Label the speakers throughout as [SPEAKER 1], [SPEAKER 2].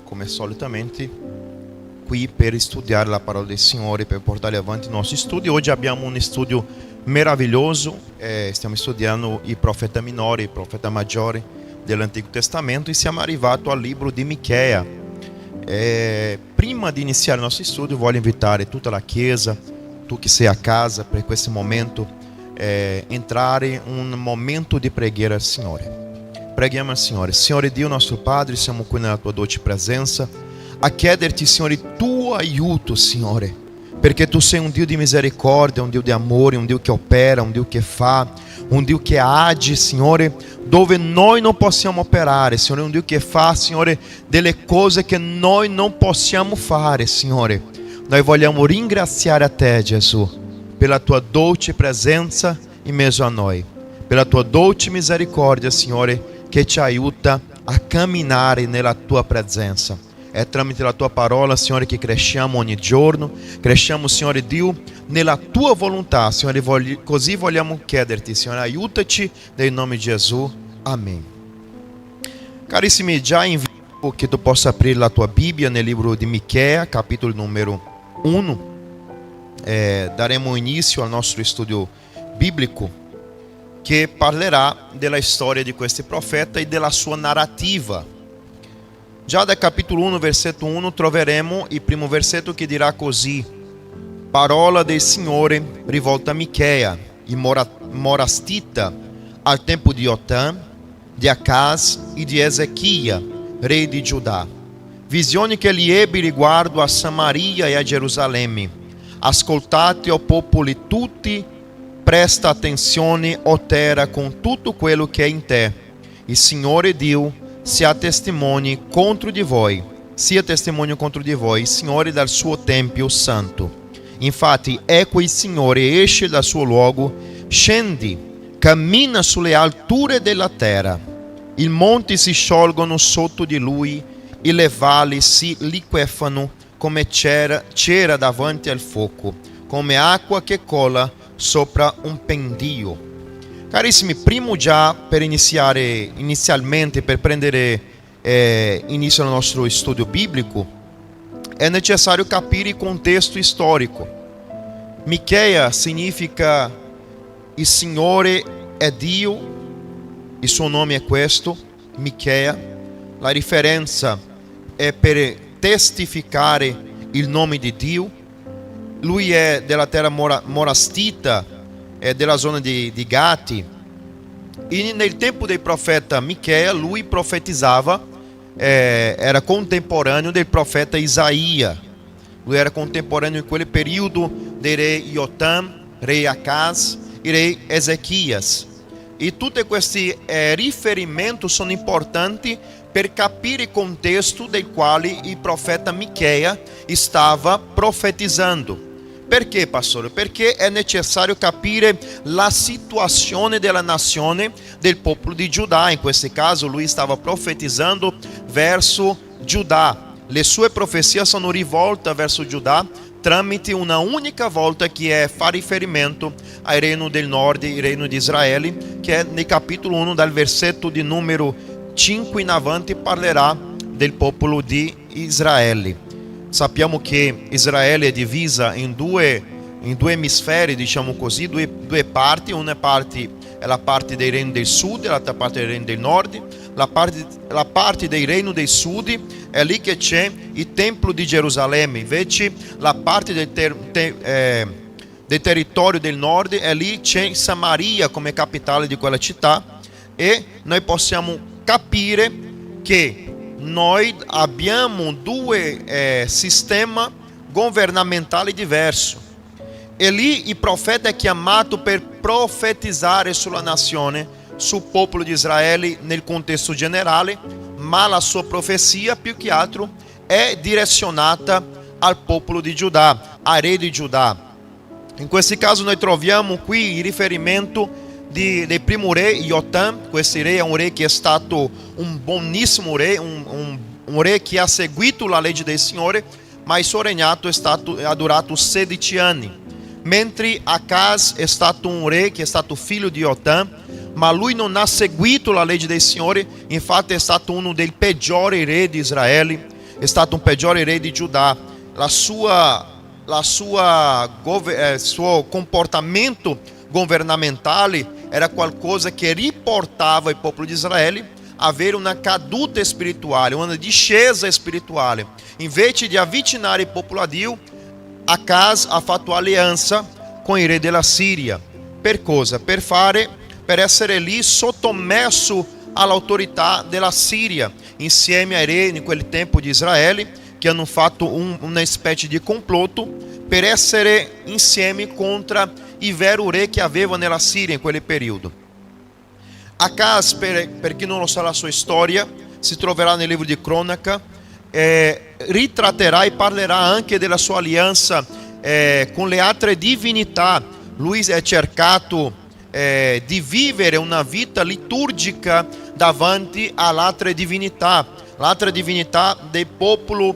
[SPEAKER 1] come solitamente, qui per studiare la parola del Signore, per portare avanti i nostri studi. Oggi abbiamo un studio meraviglioso, stiamo studiando i profeti minori, i profeti maggiori dell'Antico Testamento, e siamo arrivati al libro di Michea. Prima di iniziare il nostro studio, voglio invitare tutta la Chiesa, tu che sei a casa, per questo momento, entrare in un momento di preghiera al Signore. Preghiamo al Signore. Signore Dio nostro Padre, siamo qui nella tua dolce presenza a chiederti, Signore, tuo aiuto, Signore, perché tu sei un Dio di misericordia, un Dio di amore, un Dio che opera, un Dio che fa, un Dio che age, Signore, dove noi non possiamo operare, Signore, un Dio che fa, Signore, delle cose che noi non possiamo fare, Signore. Noi vogliamo ringraziare a te, Gesù, per la tua dolce presenza in mezzo a noi, per la tua dolce misericordia, Signore, che ci aiuta a camminare nella tua presenza. È tramite la tua parola, Signore, che cresciamo ogni giorno, cresciamo, Signore Dio, nella tua volontà, Signore. Così vogliamo chiederti, Signore, aiutaci nel nome di Gesù. Amen. Carissimi, già invito che tu possa aprire la tua Bibbia nel libro di Michea, capitolo numero 1. Daremo inizio al nostro studio biblico, che parlerà della storia di questi profeti e della sua narrativa. Già dal capitolo 1, versetto 1, troveremo il primo versetto che dirà così: parola del Signore rivolta a Michea, il morastita, al tempo di Jotam, di Acaz e di Ezechia, re di Giuda. Visione che egli ebbe riguardo a Samaria e a Gerusalemme. Ascoltate, o popoli tutti, presta attenzione, o terra, con tutto quello che è in te. Il Signore Dio sia testimone contro di voi, il Signore dal suo tempio santo. Infatti, ecco il Signore esce dal suo luogo, scende, cammina sulle alture della terra. I monti si sciolgono sotto di lui e le valli si liquefano come cera davanti al fuoco, come acqua che cola sopra un pendio. Carissimi, primo già per inizialmente per prendere inizio al nostro studio biblico, è necessario capire il contesto storico. Michea significa il Signore è Dio, il suo nome è questo, Michea. La riferenza è per testificare il nome di Dio. Lui è della terra morastita, è della zona di Gati. E nel tempo del profeta Michea, lui profetizzava, era contemporaneo del profeta Isaia. Lui era contemporaneo in quel periodo del re Jotam, re Acaz e re Ezechias. E tutti questi riferimenti sono importanti per capire il contesto del quale il profeta Michea stava profetizzando. Perché, pastore? Perché è necessario capire la situazione della nazione, del popolo di Giuda. In questo caso lui stava profetizzando verso Giuda. Le sue profezie sono rivolte verso Giuda tramite una unica volta, che fa riferimento al regno del nord, il regno di Israele, che è nel capitolo 1, dal versetto di numero 5 in avanti, parlerà del popolo di Israele. Sappiamo che Israele è divisa in due emisferi, diciamo così, due parti. Una parte è la parte del regno del sud e l'altra parte del regno del nord. La parte del regno del sud è lì che c'è il tempio di Gerusalemme, invece la parte del territorio del nord è lì c'è Samaria come capitale di quella città. E noi possiamo capire che noi abbiamo due sistemi governamentali diversi. E lì il profeta è chiamato per profetizzare sulla nazione, sul popolo di Israele nel contesto generale, ma la sua profezia più che altro è direzionata al popolo di Giuda, al re di Giuda. In questo caso noi troviamo qui il riferimento del primo re Jotam. Questo re è un re che è stato un buonissimo re, un re che ha seguito la legge del Signore, ma il suo regnato ha durato 16 anni. Mentre Acaz è stato un re che è stato figlio di Jotam, ma lui non ha seguito la legge del Signore, infatti è stato uno dei peggiori re di Israele, è stato un peggiore re di Giuda. Il suo comportamento governamentale era qualcosa che riportava il popolo di Israele a avere una caduta spirituale, una discesa spirituale. Invece di avvicinare il popolo a Dio, Acaz ha fatto alleanza con il re della Siria. Per cosa? Per essere lì sottomesso all'autorità della Siria, insieme ai re in quel tempo di Israele, che hanno fatto una specie di complotto per essere insieme contro il vero re che aveva nella Siria in quel periodo. Acaz, per chi non lo sa la sua storia, si troverà nel libro di Cronaca, ritratterà e parlerà anche della sua alleanza con le altre divinità. Lui è cercato di vivere una vita liturgica davanti all'altra divinità dei popoli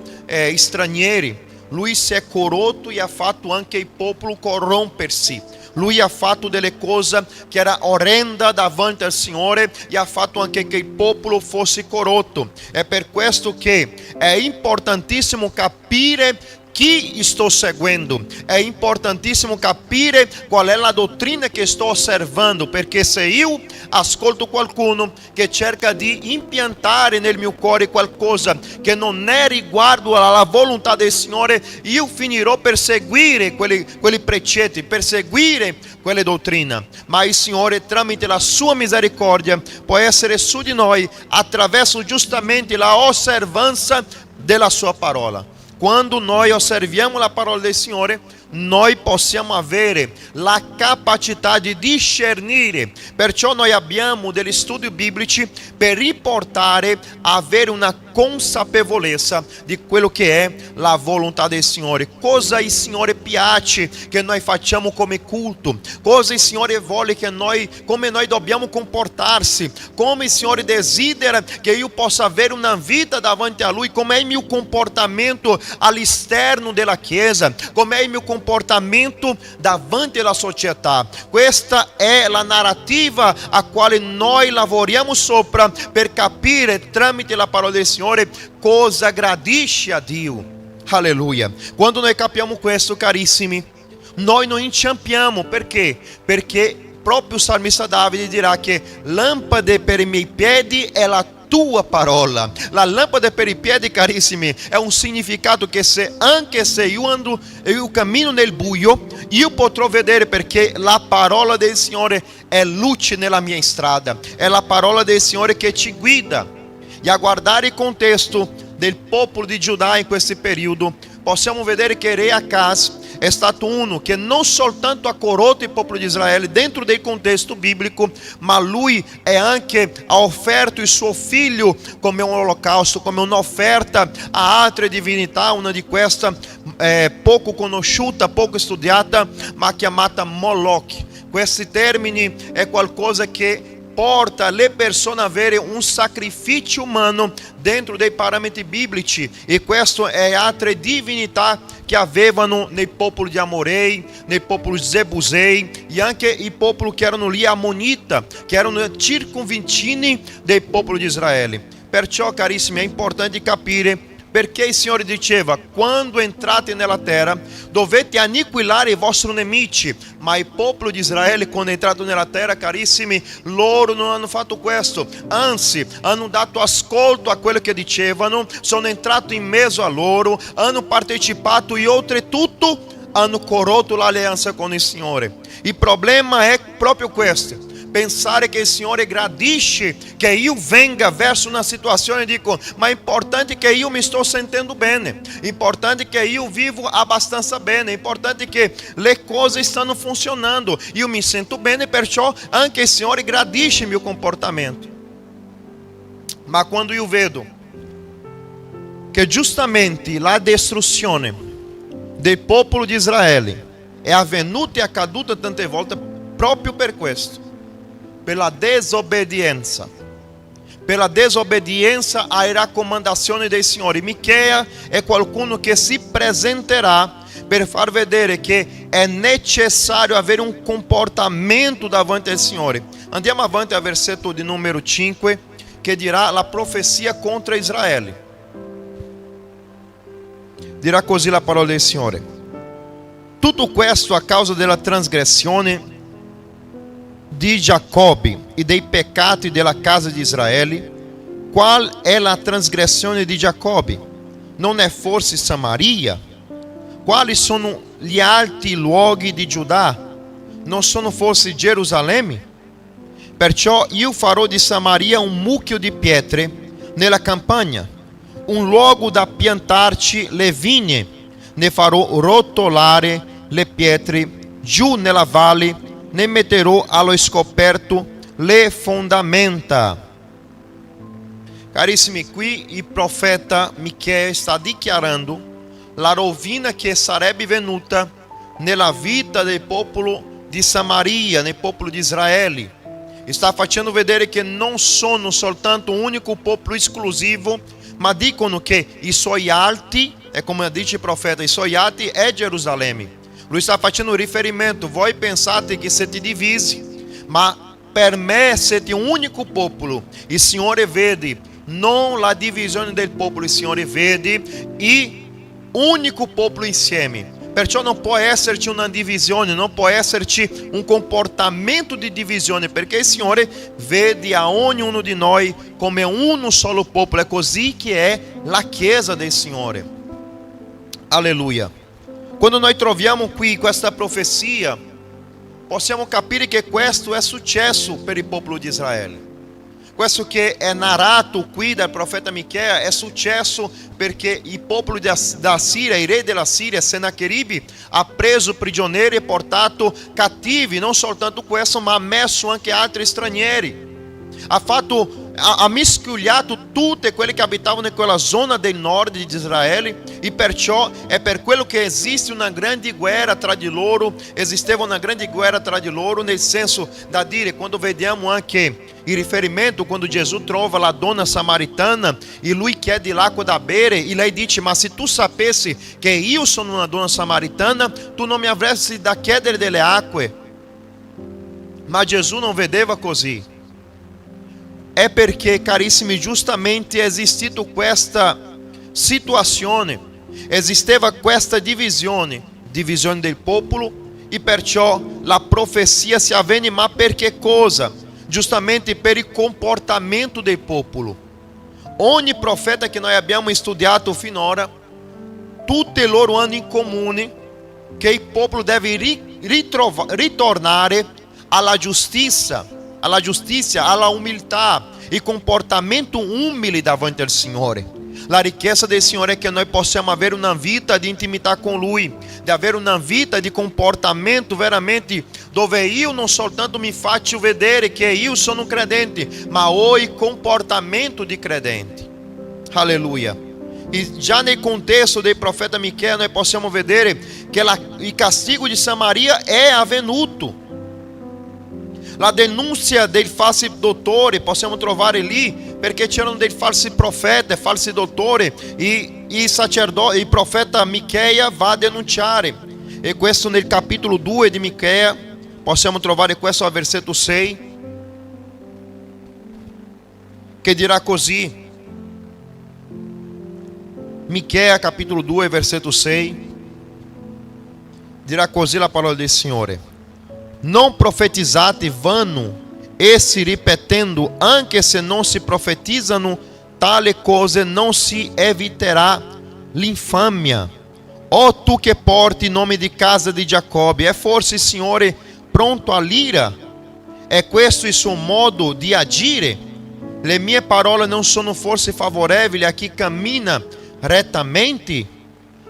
[SPEAKER 1] stranieri. Lui si è corrotto e ha fatto anche il popolo corrompersi. Lui ha fatto delle cose che era orrenda davanti al Signore e ha fatto anche che il popolo fosse corrotto. È per questo che è importantissimo capire chi sto seguendo, è importantissimo capire qual è la dottrina che sto osservando, perché se io ascolto qualcuno che cerca di impiantare nel mio cuore qualcosa che non è riguardo alla volontà del Signore, io finirò per seguire quelli precetti, per seguire quelle dottrine. Ma il Signore, tramite la sua misericordia, può essere su di noi attraverso giustamente la osservanza della sua parola. Quando noi osserviamo la parola del Signore, noi possiamo avere la capacità di discernere. Perciò noi abbiamo degli studi biblici per riportare a avere una consapevolezza di quello che è la volontà del Signore. Cosa il Signore piace che noi facciamo come culto, cosa il Signore vuole che come noi dobbiamo comportarsi, come il Signore desidera che io possa avere una vita davanti a Lui, come è il mio comportamento all'esterno della Chiesa, come è il mio comportamento davanti alla società. Questa è la narrativa a quale noi lavoriamo sopra per capire tramite la parola del Signore cosa gradisce a Dio. Alleluia. Quando noi capiamo questo, carissimi, noi non inciampiamo. Perché? Perché proprio il salmista Davide dirà che lampada per i miei piedi è la tua parola. La lampada per i piedi, carissimi, è un significato che anche se io cammino nel buio, io potrò vedere, perché la parola del Signore è luce nella mia strada, è la parola del Signore che ci guida. E a guardare il contesto del popolo di Giuda in questo periodo, possiamo vedere che re Acaz è stato uno che non soltanto ha corrotto il popolo di Israele dentro del contesto biblico, ma lui ha offerto il suo figlio come un olocausto, come un'offerta a altre divinità. Una di queste poco conosciuta, poco studiata, ma chiamata Moloch. Questi termini è qualcosa che porta le persone a avere un sacrificio umano dentro dei parametri biblici, e questo è altre divinità che avevano nei popoli di Amorei, nei popoli Zebusei e anche i popoli che erano lì Ammonita, che erano circonvicini dei popoli di Israele. Perciò, carissimi, è importante capire perché il Signore diceva: quando entrate nella terra dovete aniquilare i vostri nemici. Ma il popolo di Israele, quando è entrato nella terra, carissimi, loro non hanno fatto questo, anzi hanno dato ascolto a quello che dicevano, sono entrati in mezzo a loro, hanno partecipato e oltretutto hanno corrotto l'alleanza con il Signore. Il problema è proprio questo: pensare che il Signore gradisce che io venga verso una situazione e dico: ma è importante che io mi sto sentendo bene, è importante che io vivo abbastanza bene, è importante che le cose stanno funzionando, io mi sento bene, perciò anche il Signore gradisce il mio comportamento. Ma quando io vedo che giustamente la distruzione del popolo di Israele è avvenuta e accaduta tante volte proprio per questo, per la desobbedienza alle raccomandazioni del Signore. Michea è qualcuno che si presenterà per far vedere che è necessario avere un comportamento davanti al Signore. Andiamo avanti al versetto di numero 5, che dirà la profezia contro Israele. Dirà così la parola del Signore: tutto questo a causa della trasgressione di Giacobbe e dei peccati della casa di Israele. Qual è la trasgressione di Giacobbe? Non è forse Samaria? Quali sono gli alti luoghi di Giuda? Non sono forse Gerusalemme? Perciò io farò di Samaria un mucchio di pietre nella campagna, un luogo da piantarci le vigne. Ne farò rotolare le pietre giù nella valle, ne metterò allo scoperto le fondamenta. Carissimi, qui il profeta Michea sta dichiarando la rovina che sarebbe venuta nella vita del popolo di Samaria, nel popolo di Israele. Sta facendo vedere che non sono soltanto un unico popolo esclusivo, ma dicono che i suoi alti, è come dice il profeta, i suoi alti è Gerusalemme. Lui sta facendo riferimento: voi pensate che siete divisi, ma per me siete un unico popolo. Il Signore vede non la divisione del popolo, il Signore vede il unico popolo insieme. Perciò non può esserci una divisione, non può esserci un comportamento di divisione, perché il Signore vede a ognuno di noi come uno solo popolo. È così che è la Chiesa del Signore. Alleluia. Quando noi troviamo qui questa profezia, possiamo capire che questo è successo per il popolo di Israele. Questo che è narrato qui dal profeta Michea è successo perché il popolo da Siria, il re della Siria, Sennacherib, ha preso prigionieri e portato cattivi. Non soltanto questo, ma ha messo anche altri stranieri. Ha mischiugliato tutte quelle che abitavano in quella zona del nord di Israele, e perciò è per quello che esiste una grande guerra tra di loro. Esisteva una grande guerra tra di loro, nel senso da dire, quando vediamo anche il riferimento, quando Gesù trova la donna samaritana e lui chiede l'acqua da bere, e lei dice: ma se tu sapessi che io sono una donna samaritana, tu non mi avresti da chiedere delle acque. Ma Gesù non vedeva così. È perché, carissimi, giustamente è esistito questa situazione, esisteva questa divisione del popolo, e perciò la profezia si avvenne. Ma per che cosa? Giustamente per il comportamento del popolo. Ogni profeta che noi abbiamo studiato finora, tutti loro hanno in comune che il popolo deve ritornare alla giustizia, alla umiltà, il comportamento umile davanti al Signore. La ricchezza del Signore è che noi possiamo avere una vita di intimità con Lui, di avere una vita di comportamento veramente dove io non soltanto mi faccio vedere che io sono un credente, ma ho il comportamento di credente. Alleluia. E già nel contesto del profeta Michea noi possiamo vedere che il castigo di Samaria è avvenuto. La denúncia dei falsi dottori possiamo trovare lì, perché c'erano dei falsi profeti, falsi dottori, e il profeta Michea va a denunciare. E questo nel capitolo 2 di Michea possiamo trovare questo al versetto 6, che dirà così. Michea capitolo 2 versetto 6 dirà così la parola del Signore: non profetizzate vano, essi ripetendo, anche se non si profetizzano tale cose, non si eviterà l'infamia. O tu che porti il nome di casa di Giacobbe, è forse il Signore pronto all'ira? È questo il suo modo di agire? Le mie parole non sono forse favorevoli a chi cammina rettamente?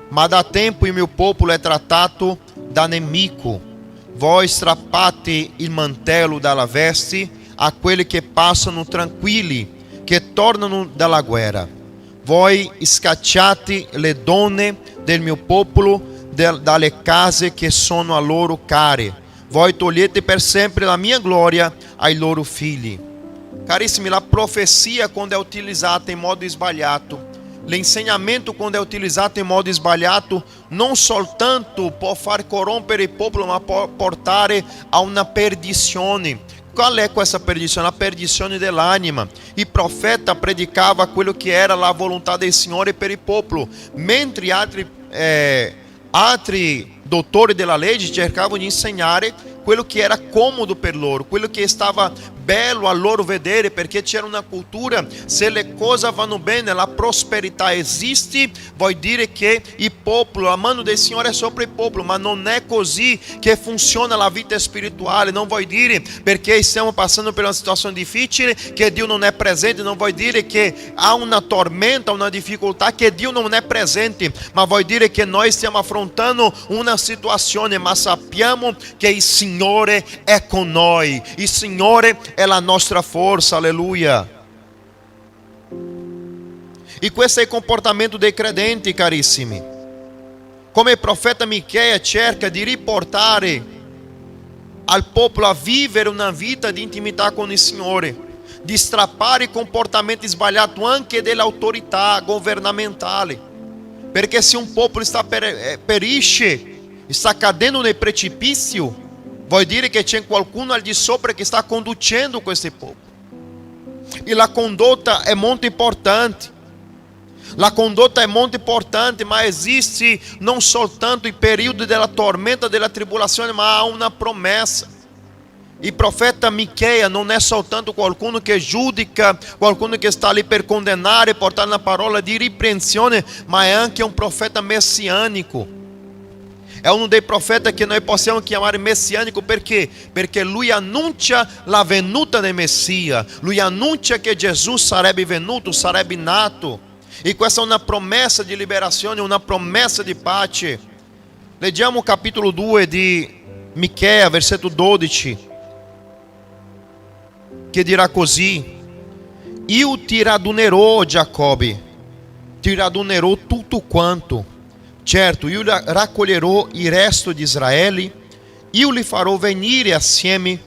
[SPEAKER 1] Ma da tempo il mio popolo è trattato da nemico. Voi strappate il mantello dalla veste a quelli che passano tranquilli, che tornano dalla guerra. Voi scacciate le donne del mio popolo dalle case che sono a loro care. Voi togliete per sempre la mia gloria ai loro figli. Carissimi, la profezia, quando è utilizzata in modo sbagliato, l'insegnamento, quando è utilizzato in modo sbagliato, non soltanto può far corrompere il popolo, ma può portare a una perdizione. Qual é essa perdição? A perdição dell'anima. Il profeta predicava quello che era la volontà del Signore per il popolo, mentre altri dottori della legge cercavano di insegnare quello che era comodo per loro, quello che stava bello a loro vedere, perché c'era una cultura: se le cose vanno bene, la prosperità esiste, vuol dire che il popolo, la mano del Signore è sopra il popolo. Ma non è così che funziona la vita spirituale. Non vuol dire perché stiamo passando per una situazione difficile che Dio non è presente, non vuol dire che ha una tormenta, una difficoltà che Dio non è presente, ma vuol dire che noi stiamo affrontando una situazione, ma sappiamo che il Signore è con noi, il Signore è la nostra forza, alleluia. E questo è il comportamento dei credenti, carissimi. Come il profeta Micheia cerca di riportare al popolo a vivere una vita di intimità con il Signore, di strappare i comportamenti sbagliati anche delle autorità governamentali, perché se un popolo perisce, sta cadendo nel precipizio, vuol dire che c'è qualcuno al di sopra che sta conducendo questo popolo. E la condotta è molto importante. La condotta è molto importante, ma esiste non soltanto il periodo della tormenta, della tribolazione, ma há una promessa. Il profeta Micheia non è soltanto qualcuno che giudica, qualcuno che sta lì per condannare, portare una parola di riprensione, ma è anche un profeta messianico. È uno dei profeti che noi possiamo chiamare messianico, perché? Perché lui annuncia la venuta del Messia, lui annuncia che Gesù sarebbe venuto, sarebbe nato. E questa è una promessa di liberazione, una promessa di pace. Leggiamo capitolo 2 di Micheia, versetto 12, che dirà così: io ti radunerò, Giacobbe, ti radunerò tutto quanto. Certo, io raccoglierò il resto di Israele, io li farò venire assieme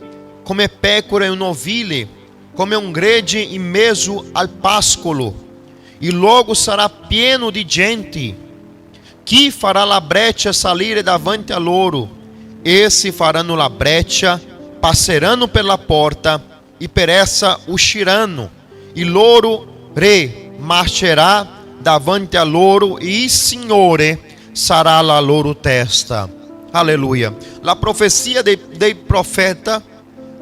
[SPEAKER 1] come pecore in un ovile, come un gregge in mezzo al pascolo. Il luogo sarà pieno di gente. Chi farà la breccia salire davanti a loro? Essi faranno la breccia, passeranno per la porta e per essa usciranno. Il loro re marcerà davanti a loro e il Signore sarà la loro testa. Alleluia. La profezia dei profeta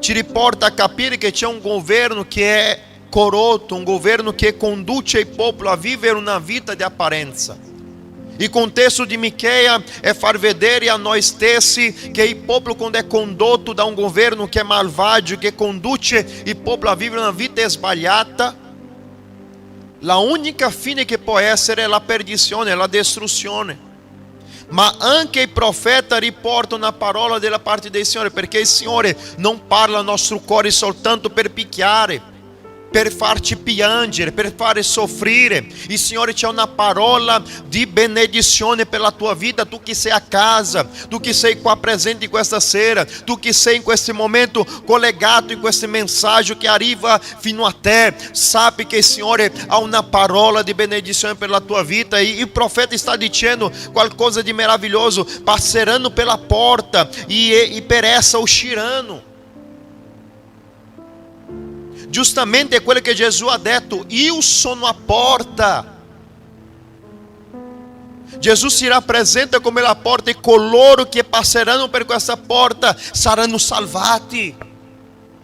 [SPEAKER 1] ci riporta a capire che c'è un governo che è corrotto, un governo che conduce il popolo a vivere una vita di apparenza. Il contesto di Micheia è far vedere a noi stessi che il popolo, quando è condotto da un governo che è malvagio, che conduce il popolo a vivere una vita sbagliata, la unica fine che può essere è la perdizione, la distruzione. Ma anche il profeta riporta una parola della parte del Signore, perché il Signore non parla al nostro cuore soltanto per picchiare, per farci piangere, per fare soffrire. Il Signore c'ha una parola di benedizione per la tua vita. Tu che sei a casa, tu che sei qua presente questa sera, tu che sei in questo momento collegato in questo messaggio che arriva fino a te, sabe che il Signore ha una parola di benedizione per la tua vita. E il profeta sta dicendo qualcosa di meraviglioso: passeranno pela porta e per essa usciranno. Giustamente è quello che Gesù ha detto: io sono a porta. Gesù si rappresenta come la porta e coloro che passeranno per questa porta saranno salvati.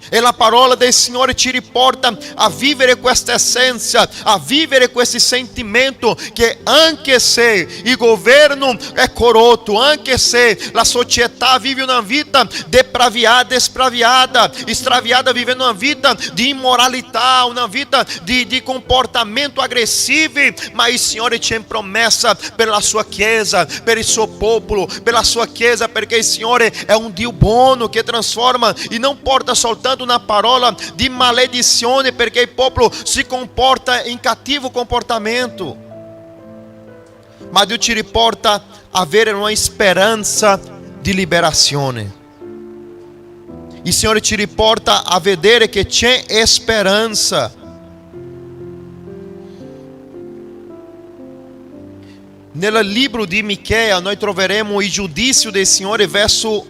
[SPEAKER 1] E la parola del Signore ci riporta a vivere questa essenza, a vivere questo sentimento che anche se il governo è corrotto, anche se la società vive una vita depraviata, extraviata, vivendo una vita di immoralità, una vita di comportamento aggressivi, ma il Signore c'è in promessa per la sua Chiesa, per il suo popolo, per la sua Chiesa, perché il Signore è un Dio buono che trasforma e non porta soltanto una parola di maledizione perché il popolo si comporta in cattivo comportamento, ma Dio ci riporta a avere una speranza di liberazione. Il Signore ci riporta a vedere che c'è speranza. Nel libro di Micheia noi troveremo il giudizio del Signore verso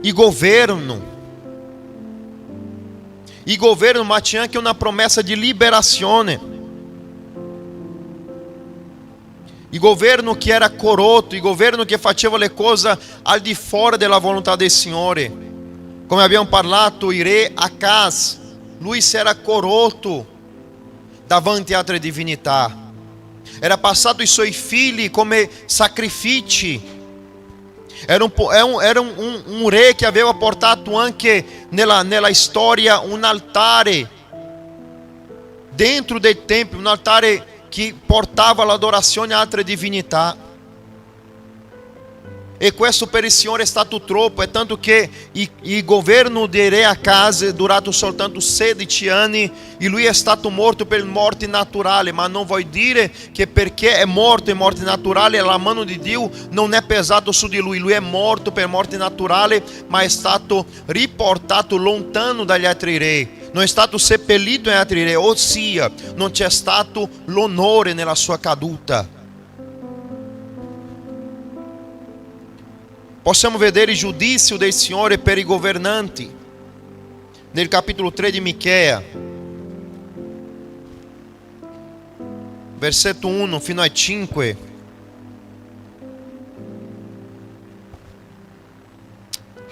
[SPEAKER 1] il governo. il governo, ma c'è anche una promessa di liberazione. Il governo che era corrotto, il governo che faceva le cose al di fuori della volontà del Signore. Come abbiamo parlato, il re Acaz, lui si era corrotto davanti a altre divinità. Era passato i suoi figli come sacrifici. Era un re che aveva portato anche nella storia un altare dentro del tempio, un altare che portava l'adorazione a altre divinità. E questo per il Signore è stato troppo, è tanto che il governo di re Acaz è durato soltanto 16 anni e lui è stato morto per morte naturale. Ma non vuol dire che perché è morto in morte naturale la mano di Dio non è pesata su di lui. Lui è morto per morte naturale, ma è stato riportato lontano dagli altri re. Non è stato seppellito in altri re, ossia non c'è stato l'onore nella sua caduta. Possiamo vedere il giudizio del Signore per i governanti nel capitolo 3 di Michea, versetto 1 fino al 5.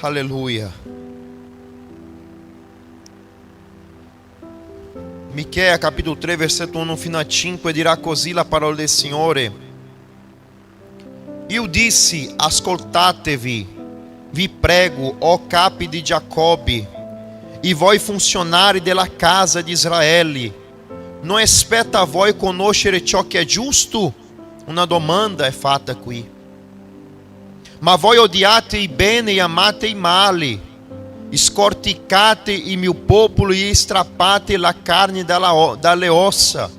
[SPEAKER 1] Alleluia. Michea capitolo 3 versetto 1 fino a 5 dirà così la parola del Signore. Io dissi, ascoltatevi, vi prego, o capi di Giacobbe, e voi funzionari della casa di Israele, non spetta a voi conoscere ciò che è giusto? Una domanda è fatta qui. Ma voi odiate il bene e amate il male, scorticate il mio popolo e strappate la carne dalle ossa.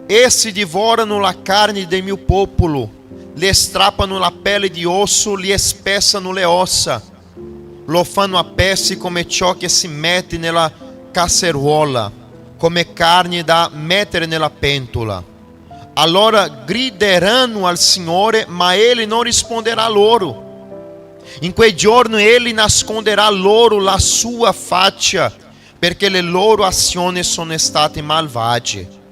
[SPEAKER 1] Essi divorano la carne del mio popolo, le strappano la pelle di osso, li spezzano le ossa, lo fanno a pezzi come ciò che si mette nella casseruola, come carne da mettere nella pentola. Allora grideranno al Signore, ma Ele non risponderà loro. In quei giorni Ele nasconderà loro la sua faccia, perché le loro azioni sono state malvagie.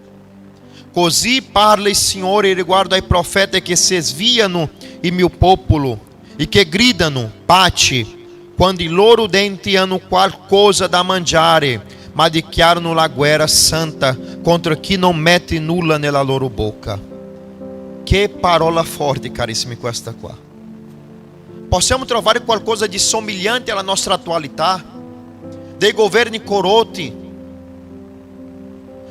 [SPEAKER 1] Così parla il Signore riguardo ai profeti che si sviano il mio popolo e che gridano pace quando i loro denti hanno qualcosa da mangiare, ma dichiarano la guerra santa contro chi non mette nulla nella loro bocca. Che parola forte, carissimi, questa qua. Possiamo trovare qualcosa di somigliante alla nostra attualità? Dei governi corrotti,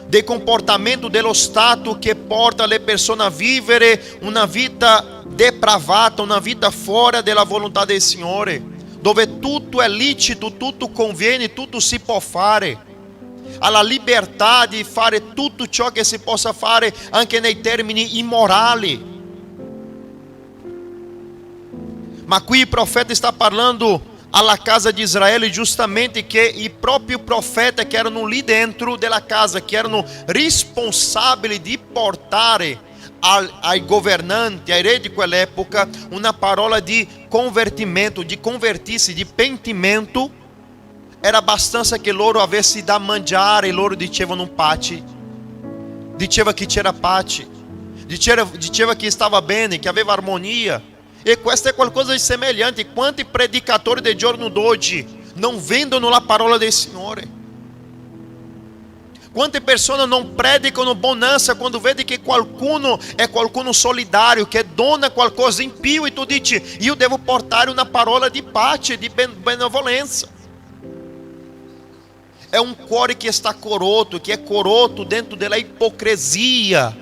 [SPEAKER 1] del comportamento dello Stato che porta le persone a vivere una vita depravata, una vita fuori dalla volontà del Signore, dove tutto è licito, tutto conviene, tutto si può fare. Alla libertà di fare tutto ciò che si possa fare anche nei termini immorali. Ma qui il profeta sta parlando alla casa di Israele giustamente che i propri profeti che erano lì dentro della casa, che erano responsabili di portare ai governanti, ai re di quell'epoca, una parola di convertimento, di convertirsi, di pentimento. Era abbastanza che loro avessero da mangiare e loro dicevano pace. Diceva che c'era pace, diceva che stava bene, che aveva armonia. E questo è qualcosa di semelhante. Quanti predicatori del giorno d'oggi non vendono la parola del Signore? Quante persone non predicano bonanza quando vedi che qualcuno è qualcuno solidario, che dona qualcosa in più e tu dici, io devo portare una parola di pace, di benevolenza. È un cuore che sta corrotto, che è corrotto dentro della ipocrisia.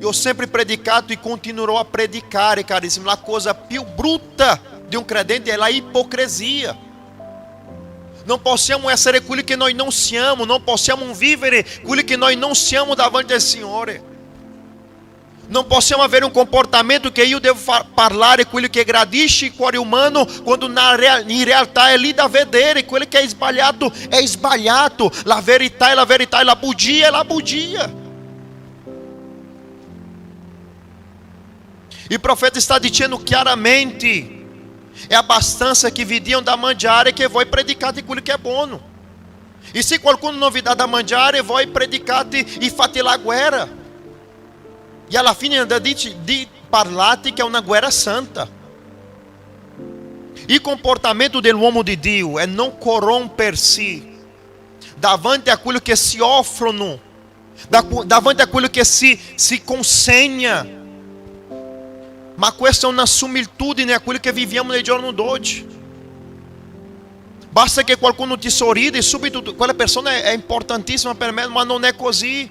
[SPEAKER 1] Io ho sempre predicato e continuerò a predicare, carissimo. La cosa più brutta di un credente è la ipocrisia. Non possiamo essere quelli che noi non siamo, non possiamo vivere quelli che noi non siamo davanti al Signore. Non possiamo avere un comportamento che io devo parlare quello che gradisce il cuore umano, quando in realtà è lì da vedere. Quello che è sbagliato è sbagliato, la verità è la verità e la bugia è la bugia. Il profeta está dizendo chiaramente É abbastanza che vi diano da mangiare che voi predicate quello che è buono. E se qualcuno non vi dà da mangiare, voi predicate e fate la guerra. E alla fine ainda parlate che è una guerra santa. Il comportamento dell'uomo di Dio è non corrompersi davanti a quello che si offrono, davanti a quello che si consegna. Ma questa è una similitudine a quello che viviamo nei giorni d'oggi. Basta che qualcuno ti sorrida e subito quella persona è importantissima per me, ma non è così.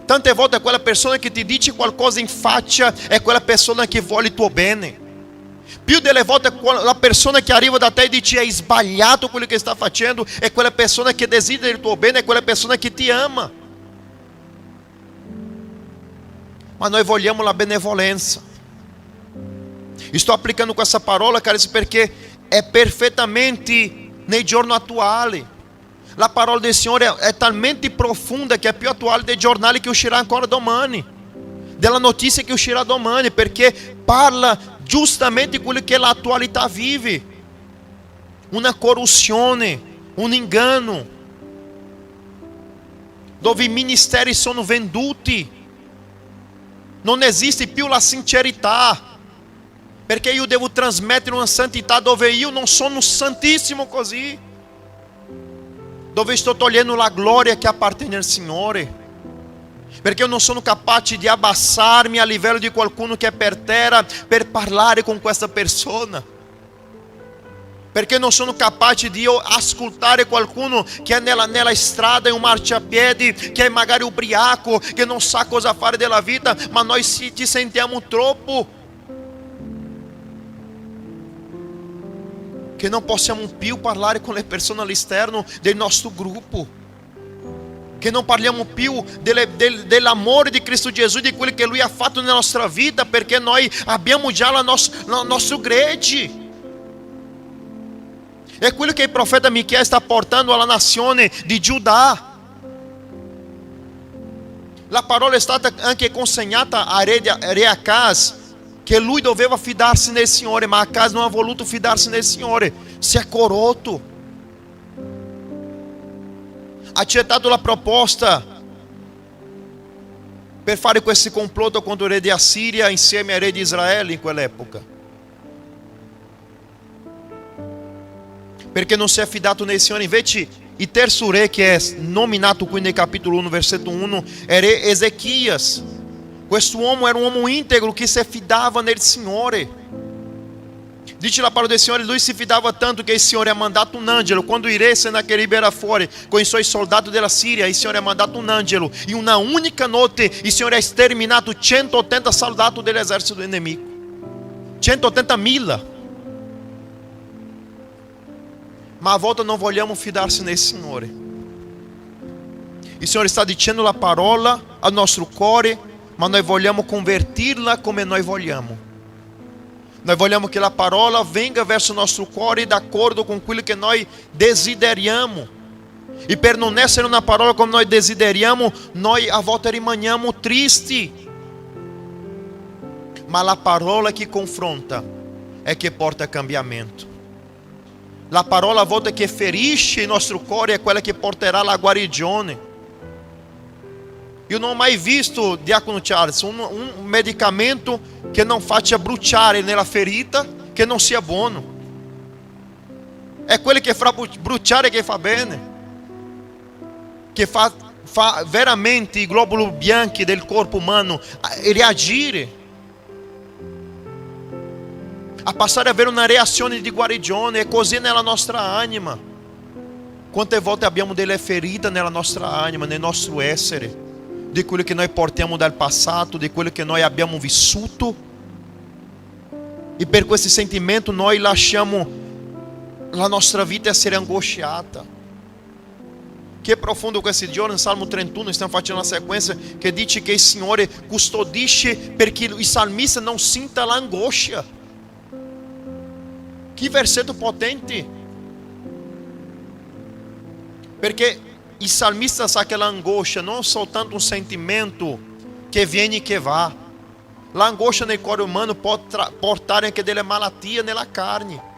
[SPEAKER 1] Tante volte quella persona che ti dice qualcosa in faccia è quella persona che vuole il tuo bene. Più delle volte la persona che arriva da te e dice hai sbagliato quello che sta facendo, è quella persona che desidera il tuo bene, è quella persona che ti ama. Ma noi vogliamo la benevolenza. Sto applicando questa parola, cari, perché è perfettamente nei giorni attuali. La parola del Signore è talmente profonda che è più attuale dei giornali che uscirà ancora domani, della notizia che uscirà domani, perché parla giustamente quello che l'attualità vive. Una corruzione, un inganno, dove i ministeri sono venduti. Non esiste più la sincerità, perché io devo trasmettere una santità dove io non sono santissimo così, dove sto togliendo la gloria che appartiene al Signore, perché io non sono capace di abbassarmi a livello di qualcuno che è per terra per parlare con questa persona, perché non sono capace di ascoltare qualcuno che è nella strada, in un marciapiede, che è magari ubriaco, che non sa cosa fare della vita, ma noi ci sentiamo troppo, che non possiamo più parlare con le persone all'esterno del nostro gruppo, che non parliamo più dell'amore di Cristo Gesù, di quello che Lui ha fatto nella nostra vita, perché noi abbiamo già la nostro gregge. È quello che il profeta Michea sta portando alla nazione di Giuda. La parola è stata anche consegnata a re Acaz, che lui doveva fidarsi nel Signore, ma Acaz non ha voluto fidarsi nel Signore, si è corrotto. Ha accettato la proposta per fare questo complotto contro il re di Assiria insieme al re di Israele in quell'epoca, perché non si è fidato nel Signore. Invece il terzo re che è nominato qui nel capitolo 1 versetto 1 è re Ezechias. Questo uomo era un uomo integro che si fidava nel Signore. Dice la parola del Signore, lui si fidava tanto che il Signore ha mandato un angelo. Quando il re Sennacherib era fuori con i suoi soldati della Siria, il Signore ha mandato un angelo. In una unica notte il Signore ha sterminato 180 soldati dell'esercito del nemico. 180.000. Ma a volte non vogliamo fidarsi nel Signore. Il Signore sta dicendo la parola al nostro cuore, ma noi vogliamo convertirla come noi vogliamo. Noi vogliamo che la parola venga verso il nostro cuore d'accordo con quello che noi desideriamo. E per non essere una parola come noi desideriamo, noi a volte rimaniamo tristi. Ma la parola che confronta è che porta a cambiamento. La parola a volte che ferisce il nostro cuore è quella che porterà alla guarigione. Io non ho mai visto, Diacono Charles, un medicamento che non faccia bruciare nella ferita, che non sia buono. È quello che fa bruciare che fa bene, che fa veramente i globuli bianchi del corpo umano reagire, a passare ad avere una reazione di guarigione. È così nella nostra anima. Quante volte abbiamo delle ferite nella nostra anima, nel nostro essere, di quello che noi portiamo dal passato, di quello che noi abbiamo vissuto, e per questi sentimenti noi lasciamo la nostra vita essere angosciata. Che profondo questi giorni, in Salmo 31 stiamo facendo una sequenza che dice che il Signore custodisce perché il salmista non sinta l'angoscia. Que versetto potente! Perché il salmista sa che l'angoscia non è soltanto un sentimento che viene e che va, L'angoscia nel cuore umano può portare anche delle malattie nella carne.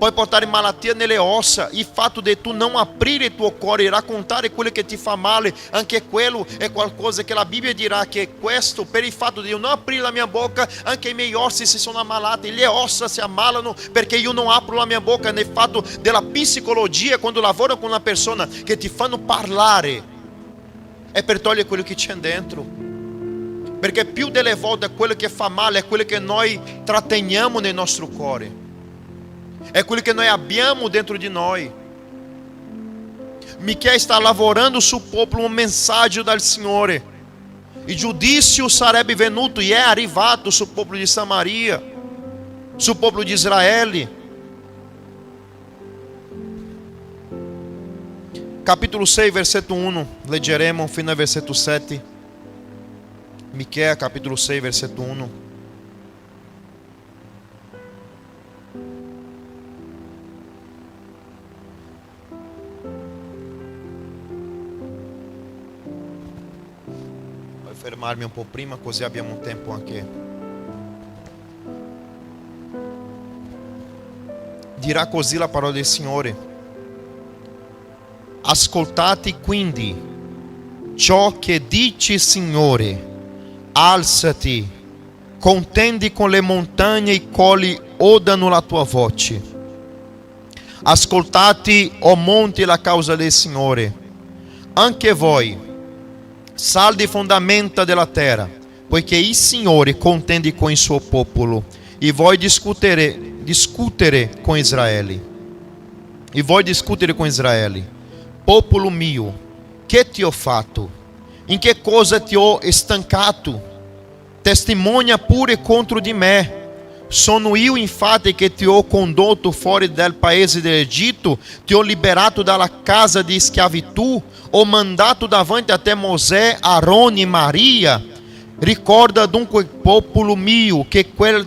[SPEAKER 1] Pode portare malattia nelle ossa. Il fatto di tu non aprire il tuo cuore e raccontare quello che ti fa male, anche quello è qualcosa che la Bibbia dirà che questo, per il fatto di io non aprire la mia bocca, anche i miei ossi si sono ammalati, le ossa si ammalano perché io non apro la mia bocca. Nel fatto della psicologia, quando lavoro con una persona che ti fanno parlare, è per togliere quello che c'è dentro. Perché più delle volte quello che fa male è quello che noi tratteniamo nel nostro cuore. É aquilo que nós abbiamo dentro de nós. Michele está lavorando sul popolo uma mensagem do Signore. E giudizio sarebbe venuto e è arrivato sul popolo di Samaria, sul popolo di Israele. Capítulo 6, versetto 1. Leggeremo fino al versetto 7. Michele, capítulo 6, versetto 1. Fermarmi un po' prima, così abbiamo tempo anche. Dirà così la parola del Signore: ascoltate quindi ciò che dice il Signore, alzati, contendi con le montagne, i colli odano la tua voce. Ascoltate, o monti, la causa del Signore, anche voi saldi fondamenta della terra, poiché il Signore contende con il suo popolo, e voi discutere con Israele. E voi discutere con Israele. Popolo mio, che ti ho fatto? In che cosa ti ho stancato? Testimonia pure contro di me. Sono io infatti che ti ho condotto fuori dal paese dell'Egitto, ti ho liberato dalla casa di schiavitù, ho mandato davanti a te Mosè, Arone e Maria. Ricorda dunque, popolo mio, che quel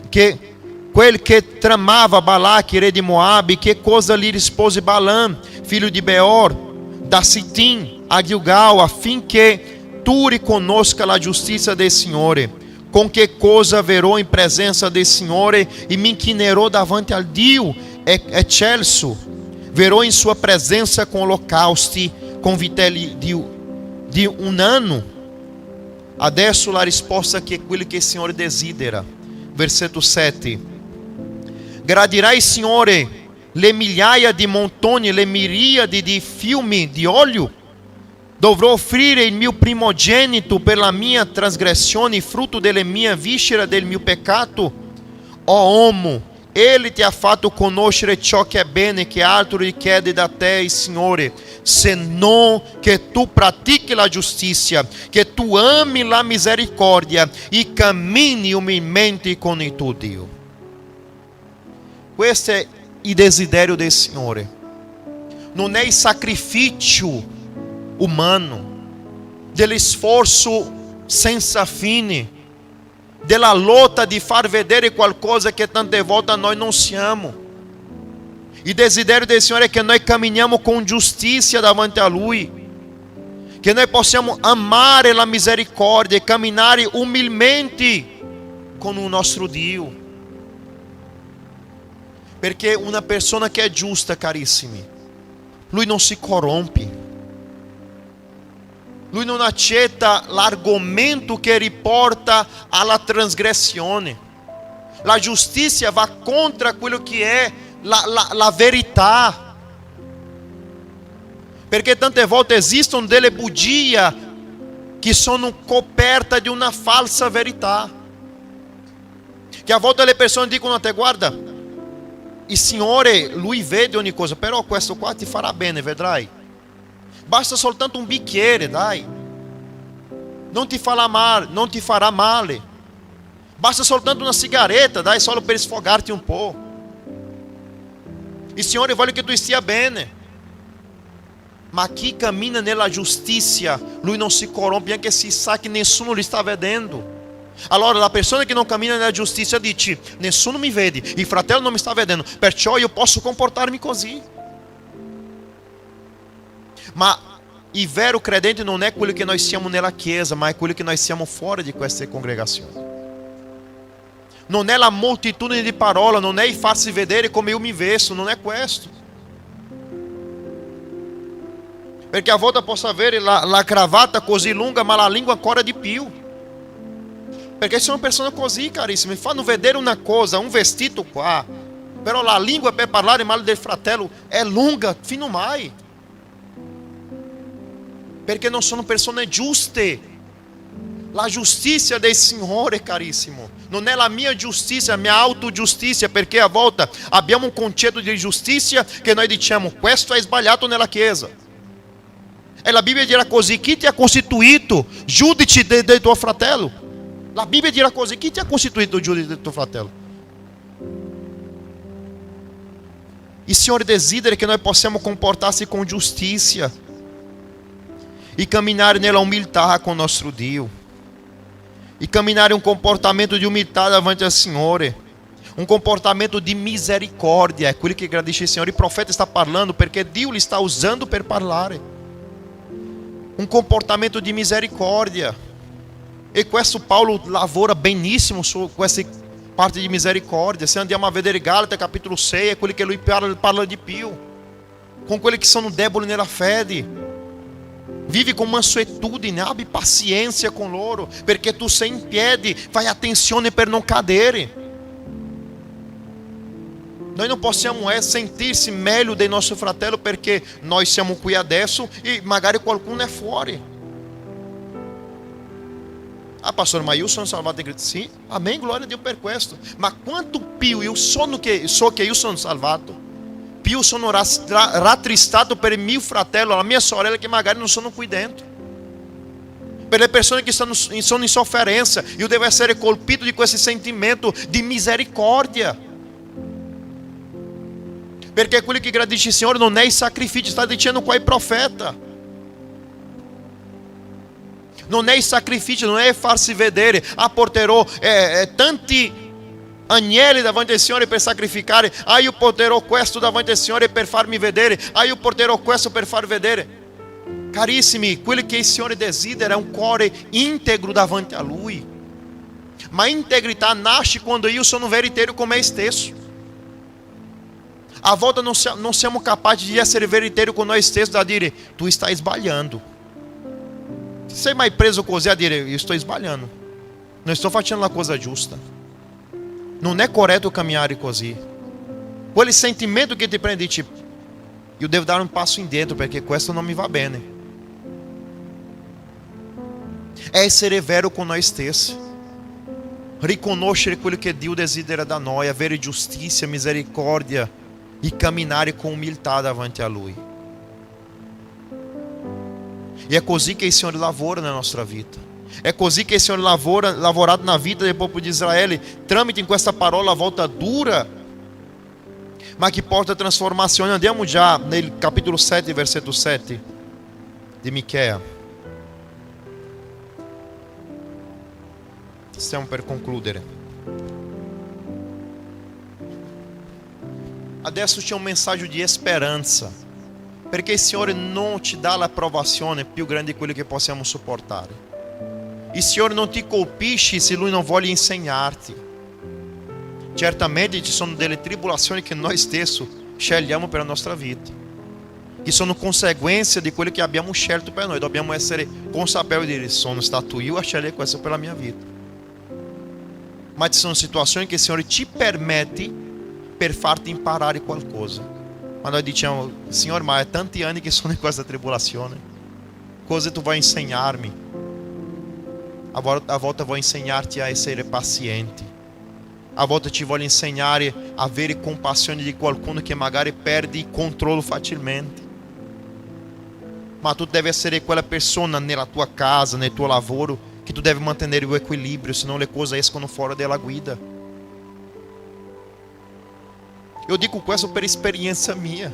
[SPEAKER 1] che tramava Balaque, re di Moabe, che cosa lhe rispose Balaam, figlio di Beor, da Sittim a Gilgal, affinché tu riconosca la giustizia del Signore. Com que coisa verou em presença del Signore e me inquinerou davanti al Dio excelso. Verou em sua presença com holocausti, com vitelli di un anno. Adesso la risposta che è quello che il Signore desidera. Versetto 7. Gradirà il Signore le migliaia di montoni, le miriadi di fiumi di olio? Dovrò offrire il mio primogenito per la mia trasgressione, frutto delle mie viscere, del mio peccato? O uomo, Ele ti ha fatto conoscere ciò che è bene, che altro richiede da te il Signore, se non che tu pratichi la giustizia, che tu ami la misericordia e cammini umilmente con il tuo Dio. Questo è il desiderio del Signore. Non è il sacrificio umano, dell'esforzo senza fine, della lotta di far vedere qualcosa che tante volte noi non siamo. Il desiderio del Signore è che noi camminiamo con giustizia davanti a Lui, che noi possiamo amare la misericordia e camminare umilmente con il nostro Dio. Perché una persona che è giusta, carissimi, Lui non si corrompe. Lui non accetta l'argomento che riporta alla trasgressione. La giustizia va contro quello che è la verità. Perché tante volte esistono delle bugie che sono coperte di una falsa verità. Che a volte le persone dicono a te: guarda, il Signore, Lui vede ogni cosa, però questo qua ti farà bene, vedrai. Basta soltanto un bicchiere, dai. Non ti farà male. Basta soltanto una sigaretta, dai, solo per sfogarti un po'. Il Signore vuole che tu stia bene. Ma chi cammina nella giustizia, Lui non si corrompe, anche se sa che nessuno li sta vedendo. Allora la persona che non cammina nella giustizia dice: nessuno mi vede, il fratello non mi sta vedendo, perciò io posso comportarmi così. Ma Il vero credente non è quello che noi siamo nella chiesa, ma è quello che noi siamo fuori di queste congregazioni. Non è la moltitudine di parole, non è il farsi vedere come io mi vesto, non è questo. Perché a volte posso avere la cravatta così lunga, ma la língua ancora di più. Perché sono persone così, carissimi, fanno vedere una cosa, un vestito qua, però la língua per parlare male del fratello è lunga fino mai. Perché non sono persone giuste. La giustizia del Signore, carissimo, non è la mia giustizia, la mia autogiustizia, perché a volte abbiamo un concetto di giustizia che noi diciamo, questo è sbagliato nella Chiesa. E la Bibbia dirà così, chi ti ha costituito giudice del tuo fratello? La Bibbia dirà così, chi ti ha costituito giudice del tuo fratello? Il Signore desidera che noi possiamo comportarsi com giustizia e caminhar nella umiltà com o nostro Dio, e caminhar um comportamento de humildade davanti ao Senhor, um comportamento de misericórdia, é aquilo que agradece o Senhor. E o profeta está falando porque Deus lhe está usando para falar. Um comportamento de misericórdia. E questo Paulo lavora benissimo com essa parte de misericórdia. Se andiamo a vedere Gálatas capítulo 6, é aquilo que lui parla di più, com quelli que sono deboli nella fede. Vive com mansuetudine, abbi paciência com loro, perché tu sei in piedi, fai attenzione per non cadere. Noi non possiamo sentirsi meglio del nostro fratello perché noi siamo qui adesso e magari qualcuno è fuori. Ah, pastor, ma io sono salvato in Cristo. Sì, amen, glória a Dio per questo. Ma quanto più io so che io sono salvato, più sono rattristato per il mio fratello, la mia sorella che magari non sono qui dentro. Per le persone che sono in sofferenza, io devo essere colpito di questo sentimento di misericordia. Perché quello che gradisce il Signore non è il sacrificio, sta dicendo qua il profeta. Non è il sacrificio, non è farsi vedere. Ah, porterò tanti agnelli davanti al Signore per sacrificare. Ah, io porterò questo davanti al Signore per farmi vedere. Ah, io porterò questo per far vedere. Carissimi, quello che il Signore desidera è un cuore integro davanti a Lui. Ma integrità nasce quando io sono veritiero con me stesso. A volte non siamo capaci di essere veritieri con noi stessi da dire, tu stai sbagliando. Sei mai preso così a dire, io sto sbagliando, non sto facendo la cosa giusta, non è corretto camminare così. Quel sentimento che ti prende e dici, io devo dare un passo indietro perché questo non mi va bene. È essere vero con noi stessi, riconoscere quello che Dio desidera da noi, avere giustizia, misericordia e camminare com umiltà davanti a Lui. E è così che il Signore lavora nella nostra vita. È così che il Signore lavorato na vita del popolo di Israele, tramite in questa parola a volta dura, ma che porta trasformazione. Andiamo già nel capitolo 7, versetto 7 di Michea. Stiamo per concludere. Adesso c'è un messaggio di speranza, perché il Signore non ci dà l'approvazione più grande di quello che possiamo sopportare. Il Signore non ti colpisce se Lui non vuole insegnarti. Certamente ci sono delle tribulazioni che noi stessi scegliamo per la nostra vita, che sono conseguenze di quello che abbiamo scelto per noi. Dobbiamo essere consapevoli di dire, sono stato io a scegliere questo per la mia vita. Ma ci sono situazioni che il Signore ci permette per farti imparare qualcosa. Ma noi diciamo, Signore, ma è tanti anni che sono in questa tribolazione, cosa tu vai insegnarmi? A volte vuoi insegnarti a essere pazienti, a volte ci voglio insegnare a avere compassione di qualcuno che magari perde il controllo facilmente. Ma tu devi essere quella persona nella tua casa, nel tuo lavoro, che tu devi mantenere o equilibrio, senão le cose escono fuori dalla guida. Eu digo questo per esperienza mia.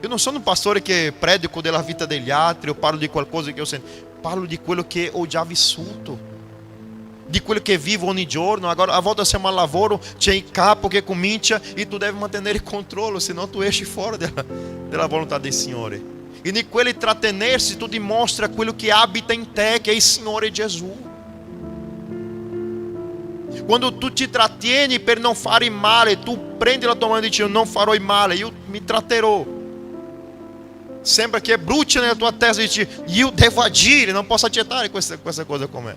[SPEAKER 1] Eu non sono un pastore che predico della vita degli altri, o parlo di qualcosa che io sento. Parlo di quello che ho già vissuto, di quello che vivo ogni giorno. Agora, a volte siamo al lavoro, c'è il capo che comincia e tu devi mantenere il controllo, senão tu esci fuori della volontà del Signore. E in quello trattenersi tu dimostri quello che abita in te, che è il Signore Gesù. Quando tu ti trattieni per non fare male, tu prendi la tua mano e dici: non farò il male, io mi tratterò. Sembra che brucia nella tua testa e dici: io devo agire, non posso accettare questa cosa com'è.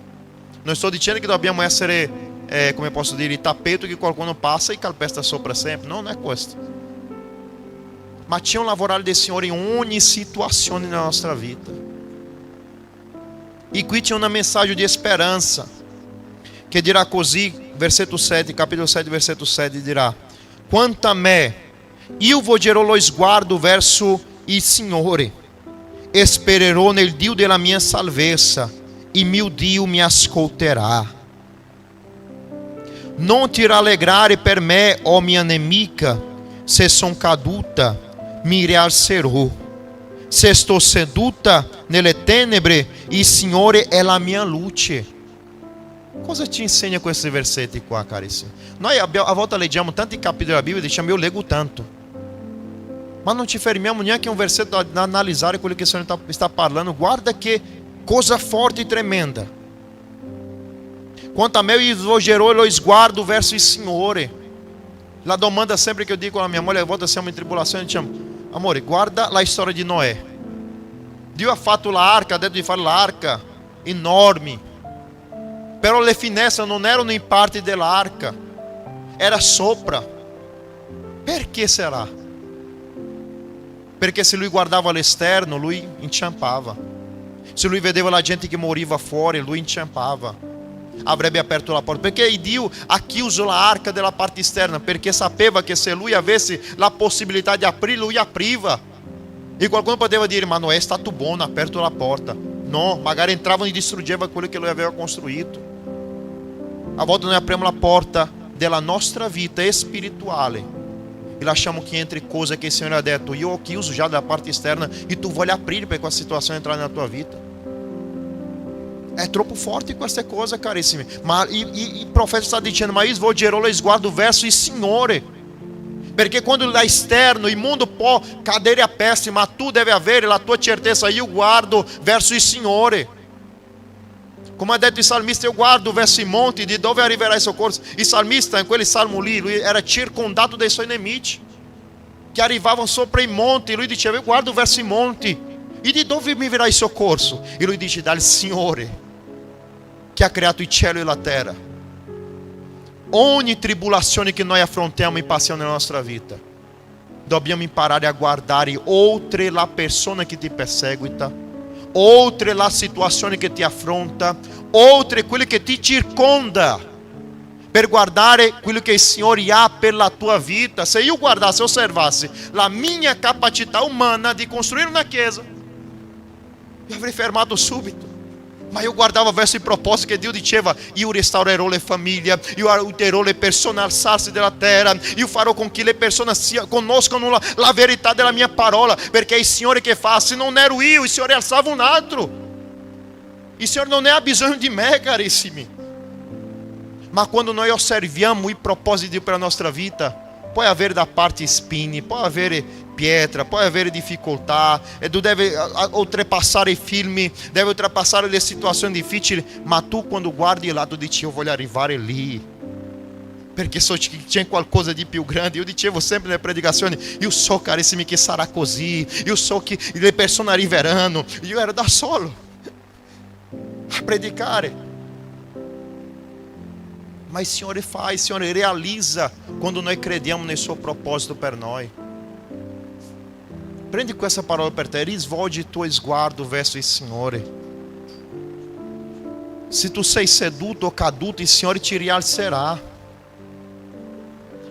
[SPEAKER 1] Non sto dicendo che dobbiamo essere, come posso dire, il tappeto che qualcuno passa e calpesta sopra sempre. Non è questo. Ma c'è un lavorare del Signore in ogni situazione nella nostra vita. E qui c'è un messaggio di speranza, che dirà così, versetto 7, capitolo 7, versetto 7, dirà: quanto a me, io volgerò lo sguardo verso il Signore, e spererò nel Dio della mia salvezza, e mio Dio mi ascolterà. Non ti rallegrare per me, o mia nemica, se sono caduta, mi rialzerò. Se sto seduta nelle tenebre, il Signore è la mia luce. Cosa ci insegna questi versetti qua, carissimi? Noi a volte leggiamo tanti capitoli della Bibbia e diciamo: io leggo tanto, ma non ci fermiamo neanche un versetto ad analizzare quello che il Signore sta parlando. Guarda che cosa forte e tremenda. Quanto a me, io volgerò lo sguardo verso il Signore. La domanda sempre che io dico alla mia moglie, a volte siamo in tribolazione, diciamo: amore, guarda la storia di Noè. Dio ha fatto l'arca, ha detto di fare l'arca enorme, però le finestre non erano in parte dell'arca, era sopra. Perché sarà? Perché se lui guardava all'esterno, lui inciampava. Se lui vedeva la gente che moriva fuori, lui inciampava. Avrebbe aperto la porta. Perché Dio ha chiuso l'arca della parte esterna? Perché sapeva che se lui avesse la possibilità di aprire, lui apriva. E qualcuno poteva dire: ma Noè è stato buono, ha aperto la porta. No, magari entravano e distruggeva quello che lui aveva costruito. A volte noi apriamo la porta della nostra vita spirituale e lasciamo che entri cose che il Signore ha detto: io ho chiuso già dalla parte esterna e tu vuoi aprire per questa situazione entrare nella tua vita. È troppo forte queste cose, carissimi. Ma il profeta sta dicendo: ma io svolgerò lo sguardo verso il Signore. Perché quando da esterno il mondo può cadere a pezzi, ma tu devi avere la tua certezza: io guardo verso il Signore. Come ha detto il salmista: io guardo verso i monti, di dove arriverà il soccorso. Il salmista, in quel salmo lì, lui era circondato dai suoi nemici che arrivavano sopra i monti. Lui diceva: io guardo verso i monti, e di dove mi verrà il soccorso? E lui dice: dal Signore che ha creato il cielo e la terra. Ogni tribolazione che noi affrontiamo e passiamo nella nostra vita, dobbiamo imparare a guardare oltre la persona che ti perseguita, oltre la situazione che ti affronta, oltre quello che ti circonda, per guardare quello che il Signore ha per la tua vita. Se io guardasse e osservassi la mia capacità umana di costruire una chiesa, io avrei fermato subito. Ma io guardavo verso il proposito che Dio diceva: io restaurerò le famiglie, io aiuterò le persone a alzarsi della terra, io farò con che le persone conoscano la verità della mia parola, perché è il Signore che fa. Se non ero io, il Signore alzava un altro. Il Signore non ha bisogno di me, carissimi. Ma quando noi osserviamo il proposito di Dio per la nostra vita, puoi avere da parte spini, puoi avere pietra, puoi avere difficoltà, e tu devi oltrepassare i filmi, devi oltrepassare le situazioni difficili, ma tu quando guardi là tu dici: io voglio arrivare lì, perché so che c'è qualcosa di più grande. Io dicevo sempre nelle predicazioni: io so, carissimi, che sarà così, io so che le persone arriveranno. Io ero da solo a predicare, ma il Signore fa, il Signore realizza quando noi crediamo nel suo proposito per noi. Prendi questa parola per te, risvolgi il tuo sguardo verso il Signore. Se tu sei seduto o caduto, il Signore ti rialzerà,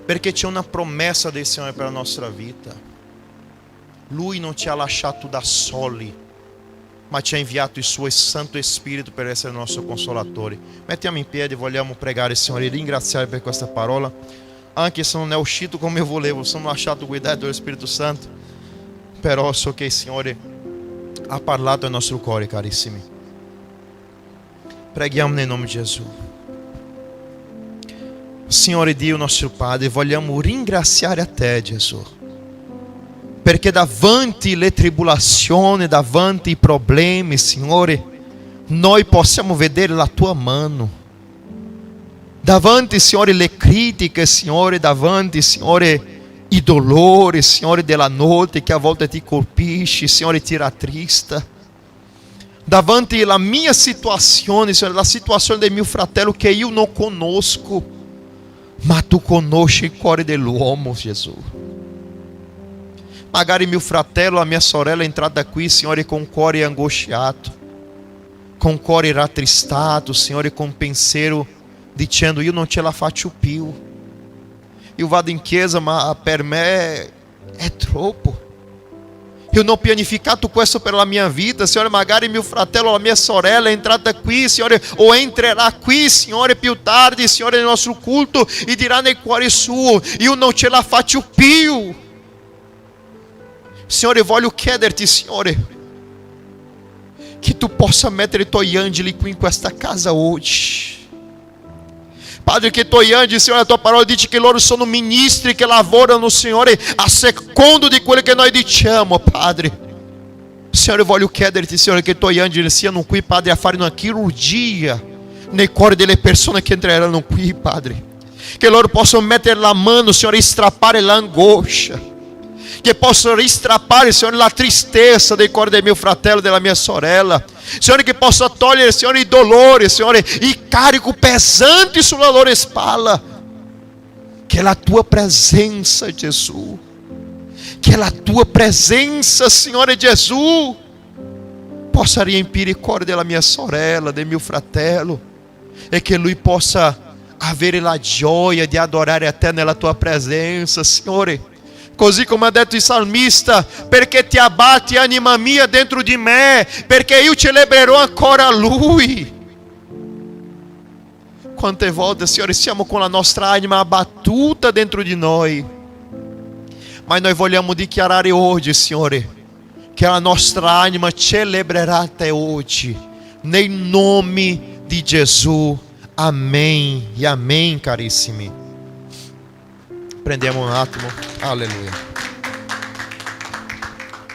[SPEAKER 1] perché c'è una promessa del Signore per la nostra vita. Lui non ci ha lasciato da soli, ma ci ha inviato il suo Santo Spirito per essere il nostro consolatore. Mettiamo in piedi, vogliamo pregare il Signore e ringraziare per questa parola, anche se non è uscito come io volevo, sono lasciato guidare dallo Spirito Santo. Però so che il Signore ha parlato al nostro cuore, carissimi. Preghiamo nel nome di Gesù. Signore Dio nostro Padre, vogliamo ringraziare a te, Gesù, perché davanti le tribolazioni, davanti i problemi, Signore, noi possiamo vedere la tua mano. Davanti, Signore, le critiche, Signore, davanti, Signore, i dolori, Signore, della notte che a volte ti colpisce, Signore, ti rattrista. Davanti la mia situazione, Signore, la situazione del mio fratello che io non conosco, ma tu conosci il cuore dell'uomo, Gesù. Magari mio fratello, la mia sorella è entrata qui, Signore, con cuore angustiato, con cuore rattristato, Signore, con pensiero dicendo: io non ce la faccio più. Io vado in chiesa, ma per me è troppo. Io non ho pianificato questo per la mia vita, Signore. Magari mio fratello, la mia sorella è entrata qui, Signore, o entrerà qui, Signore, più tardi, Signore, nel nostro culto, e dirà nel cuore suo: io non ce la faccio più. Signore, voglio chiederti, Signore, che tu possa mettere i tuoi angeli qui in questa casa oggi. Padre, che i tuoi angeli, Signore, a tua parola dice che loro sono ministri che lavorano, Signore, a secondo di quello che noi diciamo, Padre. Signore, voglio chiederti, Signore, che i tuoi angeli siano qui, Padre, a fare una chirurgia nel cuore delle persone che entreranno qui, Padre. Che loro possano mettere la mano, Signore, e strappare l'angoscia. Che possano ristrappare, Signore, la tristezza del cuore del mio fratello e della mia sorella. Signore, che possa togliere, Signore, i dolori, Signore, il carico pesante sulla loro spalla. Che la tua presenza, Gesù, che la tua presenza, Signore Gesù, possa riempire il cuore della mia sorella, del mio fratello, e che lui possa avere la gioia di adorare a te nella tua presenza, Signore. Così come ha detto il salmista: perché ti abbatti, anima mia, dentro di me, perché io celebrerò ancora Lui. Quante volte, Signore, siamo con la nostra anima abbattuta dentro di noi, ma noi vogliamo dichiarare oggi, Signore, che la nostra anima celebrerà te oggi, nel nome di Gesù. Amém e amém, carissimi. Prendiamo un attimo, alleluia.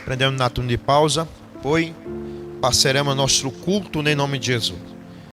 [SPEAKER 1] Prendiamo un attimo di pausa, poi passeremo al nostro culto nel nome di Gesù.